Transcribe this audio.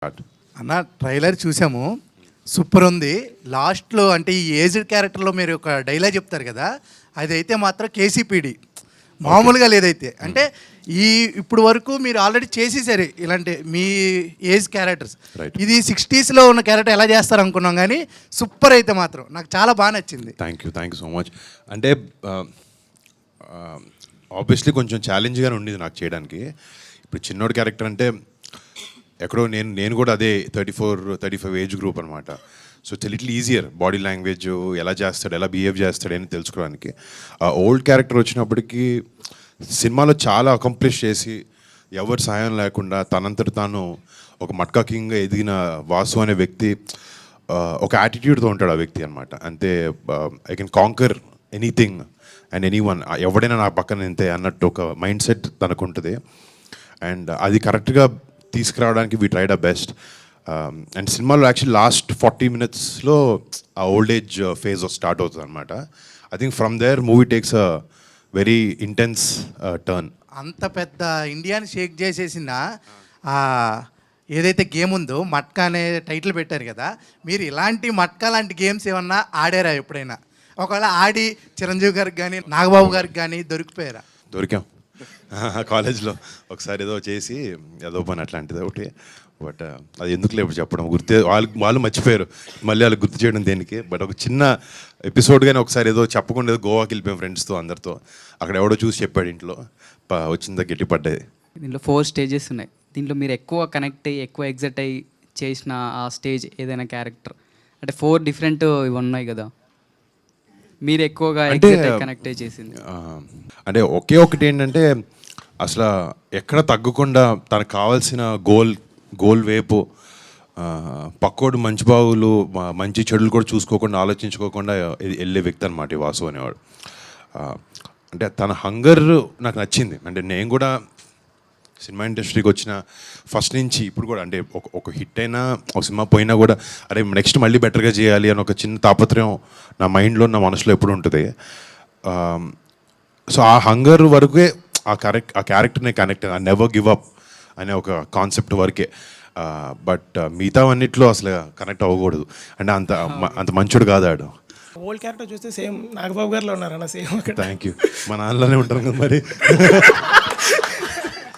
అన్న ట్రైలర్ చూసాము, సూపర్ ఉంది. లాస్ట్లో అంటే ఈ ఏజ్డ్ క్యారెక్టర్లో మీరు ఒక డైలాగ్ చెప్తారు కదా, అది అయితే మాత్రం కేసీపీడి మామూలుగా లేదైతే. అంటే ఇప్పుడు వరకు మీరు ఆల్రెడీ చేసేసారు ఇలాంటి మీ ఏజ్ క్యారెక్టర్స్. ఇది 60s ఉన్న క్యారెక్టర్ ఎలా చేస్తారు అనుకున్నాం, కానీ సూపర్ అయితే మాత్రం నాకు చాలా బాగా నచ్చింది. Thank you so much. అంటే ఆబ్వియస్లీ కొంచెం ఛాలెంజ్గానే ఉండేది నాకు చేయడానికి. ఇప్పుడు చిన్నోడి క్యారెక్టర్ అంటే ఎక్కడో నేను కూడా అదే 34-35 ఏజ్ గ్రూప్ అనమాట. So it's little easier body language ఎలా చేస్తాడు, ఎలా బిహేవ్ చేస్తాడు అని తెలుసుకోవడానికి. ఓల్డ్ క్యారెక్టర్ వచ్చినప్పటికీ సినిమాలో చాలా అకంప్లిష్ చేసి ఎవరి సహాయం లేకుండా తనంతట తాను ఒక మట్కా కింగ్గా ఎదిగిన వాసు అనే వ్యక్తి ఒక యాటిట్యూడ్తో ఉంటాడు ఆ వ్యక్తి అనమాట. అంతే I can canker anything and any one, ఎవడైనా నా పక్కన ఇంతే అన్నట్టు ఒక మైండ్ సెట్ తనకు ఉంటుంది. అండ్ అది కరెక్ట్గా తీసుకురావడానికి we tried a best. And సినిమాలో యాక్చువల్లీ లాస్ట్ 40 minutesలో ఆ ఓల్డ్ ఏజ్ ఫేజ్ స్టార్ట్ అవుతుంది అనమాట. I think from there movie takes a very intense turn. అంత పెద్ద ఇండియాని షేక్ చేసేసిన ఏదైతే గేమ్ ఉందో మట్కా అనే టైటిల్ పెట్టారు కదా, మీరు ఇలాంటి మట్కా లాంటి గేమ్స్ ఏమన్నా ఆడారా ఎప్పుడైనా? ఒకవేళ ఆడి చిరంజీవి గారికి కానీ నాగబాబు గారికి కానీ దొరికాం కాలేజ్లో ఒకసారి ఏదో చేసి ఏదో పని అట్లాంటిది ఒకటి. బట్ అది ఎందుకు లేవు చెప్పడం, వాళ్ళు మర్చిపోయారు, మళ్ళీ వాళ్ళు గుర్తు చేయడం దేనికి. బట్ ఒక చిన్న ఎపిసోడ్ కానీ ఒకసారి ఏదో చెప్పకుండా ఏదో గోవాకి వెళ్ళిపోయాం ఫ్రెండ్స్తో అందరితో. అక్కడ ఎవడో చూసి చెప్పాడు ఇంట్లో, వచ్చిందా గట్టి పడ్డది. దీంట్లో 4 stages ఉన్నాయి. దీంట్లో మీరు ఎక్కువ కనెక్ట్ అయ్యి ఎక్కువ ఎగ్జైట్ అయ్యి చేసిన ఆ స్టేజ్ ఏదైనా క్యారెక్టర్ అంటే 4 different ఇవి ఉన్నాయి కదా, మీరు ఎక్కువగా కనెక్ట్ అయ్యి చేసింది అంటే ఒకే ఒకటి ఏంటంటే అసలు ఎక్కడ తగ్గకుండా తనకు కావాల్సిన గోల్ వైపు పక్కోడు మంచి బావులు మంచి చెడులు కూడా చూసుకోకుండా ఆలోచించుకోకుండా వెళ్ళే వ్యక్తి అనమాట ఈ వాసు అనేవాడు. అంటే తన హంగర్ నాకు నచ్చింది. అంటే నేను కూడా సినిమా ఇండస్ట్రీకి వచ్చిన ఫస్ట్ నుంచి ఇప్పుడు కూడా అంటే ఒక హిట్ అయినా ఒక సినిమా పోయినా కూడా అరే నెక్స్ట్ మళ్ళీ బెటర్గా చేయాలి అని ఒక చిన్న తాపత్రయం నా మైండ్లో నా మనసులో ఎప్పుడు ఉంటుంది. సో ఆ హంగర్ వరకే ఆ క్యారెక్టర్ని కనెక్ట్, ఆ నెవర్ గివ్ అప్ అనే ఒక కాన్సెప్ట్ వరకే. బట్ మిగతావన్నిట్లో అసలు కనెక్ట్ అవ్వకూడదు. అంటే అంత మంచోడు కాదు ఆడు. ఓల్డ్ క్యారెక్టర్ చూస్తే సేమ్ నాగబాబు గారిలో ఉన్నారన్న సేమ్. Thank you. మా నాన్నలోనే ఉంటారు కదా మరి.